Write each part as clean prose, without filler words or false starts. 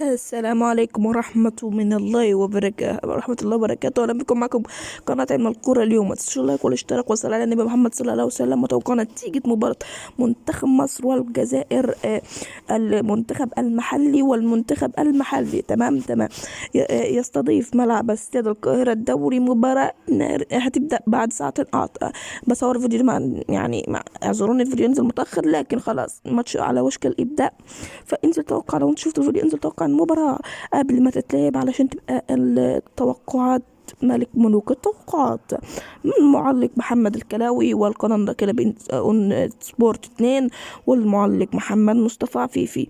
السلام عليكم ورحمة الله وبركاته. أهلا بكم معكم قناة علم الكورة. اليوم ما تنسوش اللايك والاشتراك والصلاة على النبي محمد صلى الله عليه وسلم. وتوقعنا نتيجة مباراة منتخب مصر والجزائر، المنتخب المحلي والمنتخب المحلي. تمام. يستضيف ملعب استاد القاهرة الدوري مباراة هتبدأ بعد ساعتين. بصور فيديو اعذروني الفيديو ينزل متأخر، لكن خلاص الماتش على وشك الإبداء. فانزل توقع، لو انت شفت الفيديو انزل توقع المباراة قبل ما تتلعب علشان تبقى التوقعات ملك ملوك التوقعات. من المعلق محمد الكلاوي، والقناة كده بين سبورت 2، والمعلق محمد مصطفى عفيفي.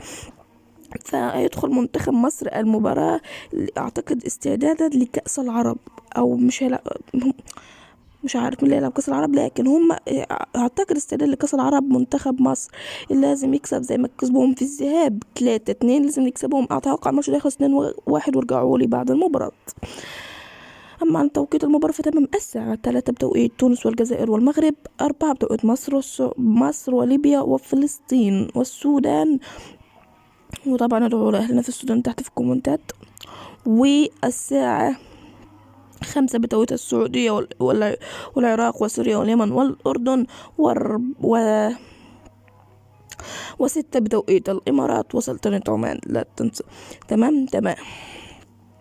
فيدخل منتخب مصر المباراة اعتقد استعدادا لكأس العرب، او مش عارف مين اللي هيلعب كاس العرب، لكن هم اعتقد استعداد لكاس العرب. منتخب مصر لازم يكسب زي ما كسبهم في الذهاب 3-2، لازم يكسبهم. اتوقع الماتش ده يخلص 2-1 ويرجعوا لي بعد المباراة. اما عن توقيت المباراة فتمام الساعة 3 بتوقيت تونس والجزائر والمغرب، 4 بتوقيت مصر وليبيا وفلسطين والسودان. وطبعا ادعوا لاهلنا في السودان تحت في الكومنتات. والساعة 5 بتوقيت السعودية والعراق وسوريا واليمن والأردن و6 بتوقيت الإمارات وسلطنة عمان، لا تنسى. تمام.